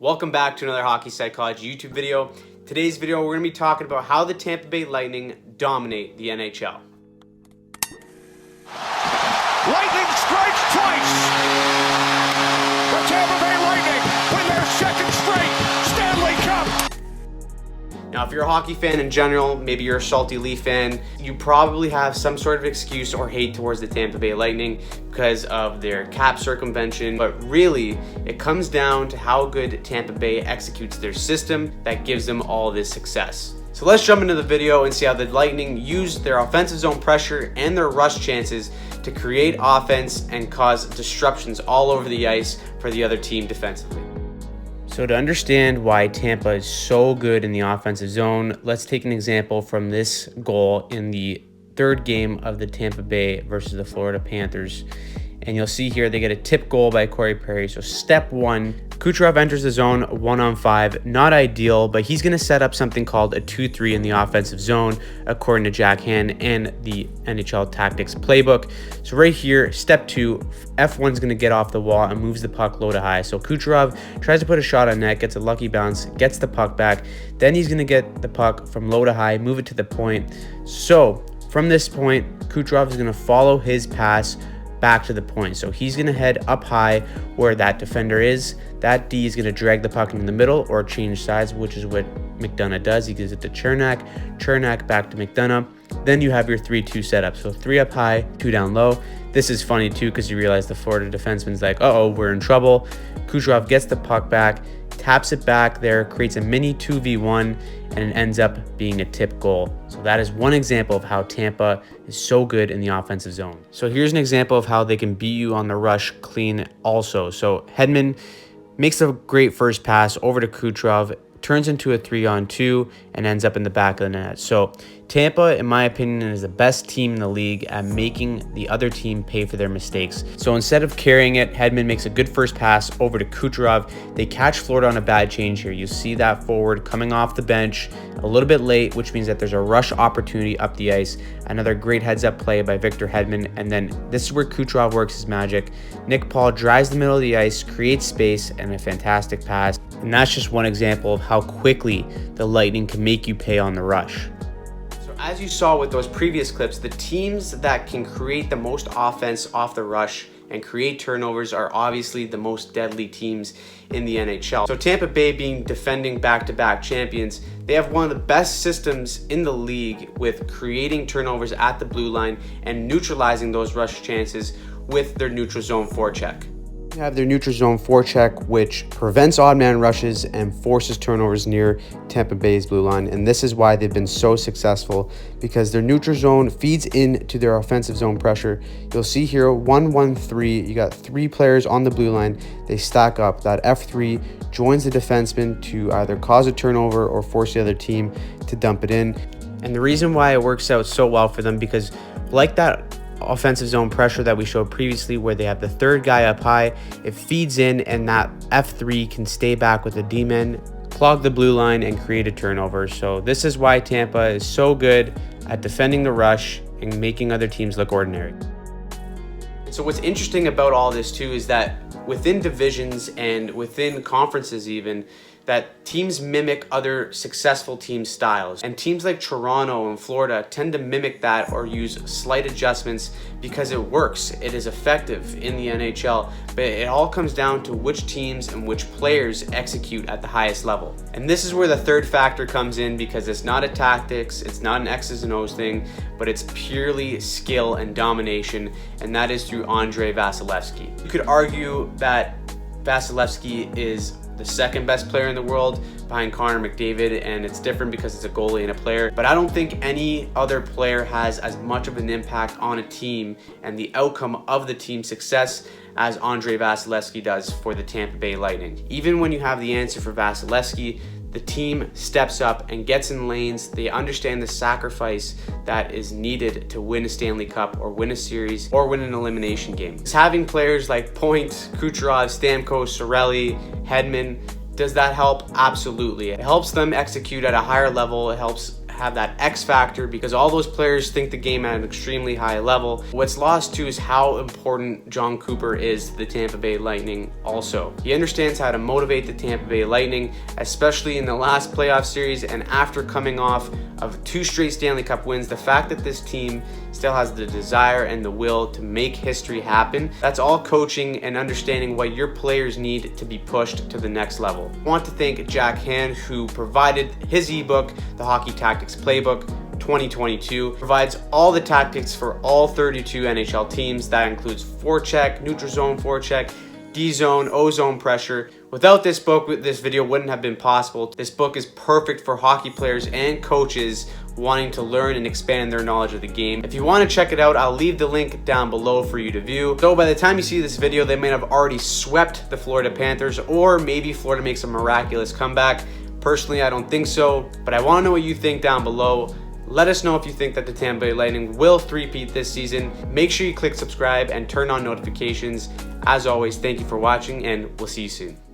Welcome back to another Hockey Psychology YouTube video. Today's video, we're going to be talking about how the Tampa Bay Lightning dominate the NHL. Lightning strikes twice. The Tampa Bay Lightning win their second straight Stanley Cup. Now, if you're a hockey fan in general, maybe you're a salty Leaf fan, you probably have some sort of excuse or hate towards the Tampa Bay Lightning because of their cap circumvention. But really, it comes down to how good Tampa Bay executes their system that gives them all this success. So let's jump into the video and see how the Lightning use their offensive zone pressure and their rush chances to create offense and cause disruptions all over the ice for the other team defensively. So to understand why Tampa is so good in the offensive zone, let's take an example from this goal in the third game of the Tampa Bay versus the Florida Panthers. And you'll see here they get a tip goal by Corey Perry. So step one, Kucherov enters the zone 1-on-5. Not ideal, but he's going to set up something called a 2-3 in the offensive zone, according to Jack Hand and the NHL Tactics Playbook. So right here, step two, F1's going to get off the wall and moves the puck low to high. So Kucherov tries to put a shot on net, gets a lucky bounce, gets the puck back. Then he's going to get the puck from low to high, move it to the point. So from this point, Kucherov is going to follow his pass back to the point. So he's going to head up high where that defender is. That D is going to drag the puck into the middle or change sides, which is what McDonough does. He gives it to Chernak back to McDonough. Then you have your 3-2 setup. So 3 up high, 2 down low. This is funny too because you realize the Florida defenseman's like, uh-oh, we're in trouble. Kucherov gets the puck back, taps it back there, creates a mini 2v1, and it ends up being a tip goal. So that is one example of how Tampa is so good in the offensive zone. So here's an example of how they can beat you on the rush clean also. So Hedman makes a great first pass over to Kucherov, turns into a 3-on-2, and ends up in the back of the net. So Tampa, in my opinion, is the best team in the league at making the other team pay for their mistakes. So instead of carrying it, Hedman makes a good first pass over to Kucherov. They catch Florida on a bad change here. You see that forward coming off the bench a little bit late, which means that there's a rush opportunity up the ice. Another great heads-up play by Victor Hedman. And then this is where Kucherov works his magic. Nick Paul drives the middle of the ice, creates space, and a fantastic pass. And that's just one example of how quickly the Lightning can make you pay on the rush. As you saw with those previous clips, the teams that can create the most offense off the rush and create turnovers are obviously the most deadly teams in the NHL. So Tampa Bay, being defending back-to-back champions, they have one of the best systems in the league with creating turnovers at the blue line and neutralizing those rush chances with their neutral zone forecheck. They have their neutral zone forecheck, which prevents odd man rushes and forces turnovers near Tampa Bay's blue line. And this is why they've been so successful, because their neutral zone feeds into their offensive zone pressure. You'll see here 1-1-3. You got 3 players on the blue line. They stack up. That F3 joins the defenseman to either cause a turnover or force the other team to dump it in. And the reason why it works out so well for them, because like that offensive zone pressure that we showed previously where they have the third guy up high, it feeds in and that F3 can stay back with the D-men, clog the blue line, and create a turnover. So this is why Tampa is so good at defending the rush and making other teams look ordinary. So what's interesting about all this too is that within divisions and within conferences even, that teams mimic other successful team styles. And teams like Toronto and Florida tend to mimic that or use slight adjustments because it works. It is effective in the NHL, but it all comes down to which teams and which players execute at the highest level. And this is where the third factor comes in, because it's not a tactics, it's not an X's and O's thing, but it's purely skill and domination, and that is through Andrei Vasilevskiy. You could argue that Vasilevskiy is the second best player in the world behind Connor McDavid, and it's different because it's a goalie and a player. But I don't think any other player has as much of an impact on a team and the outcome of the team's success as Andrei Vasilevskiy does for the Tampa Bay Lightning. Even when you have the answer for Vasilevskiy, the team steps up and gets in lanes. They understand the sacrifice that is needed to win a Stanley Cup or win a series or win an elimination game. It's having players like Point, Kucherov, Stamkos, Cirelli, Hedman, does that help? Absolutely. It helps them execute at a higher level. It helps have that X factor because all those players think the game at an extremely high level. What's lost too is how important John Cooper is to the Tampa Bay Lightning also. He understands how to motivate the Tampa Bay Lightning, especially in the last playoff series and after coming off of 2 straight Stanley Cup wins. The fact that this team still has the desire and the will to make history happen, that's all coaching and understanding what your players need to be pushed to the next level. I want to thank Jack Hand, who provided his ebook, The Hockey Tactics Playbook 2022. Provides all the tactics for all 32 NHL teams. That includes forecheck, neutral zone forecheck, D-zone, O-zone pressure. Without this book, this video wouldn't have been possible. This book is perfect for hockey players and coaches wanting to learn and expand their knowledge of the game. If you want to check it out, I'll leave the link down below for you to view. So by the time you see this video, they may have already swept the Florida Panthers, or maybe Florida makes a miraculous comeback. Personally, I don't think so, but I want to know what you think down below. Let us know if you think that the Tampa Bay Lightning will three-peat this season. Make sure you click subscribe and turn on notifications. As always, thank you for watching, and we'll see you soon.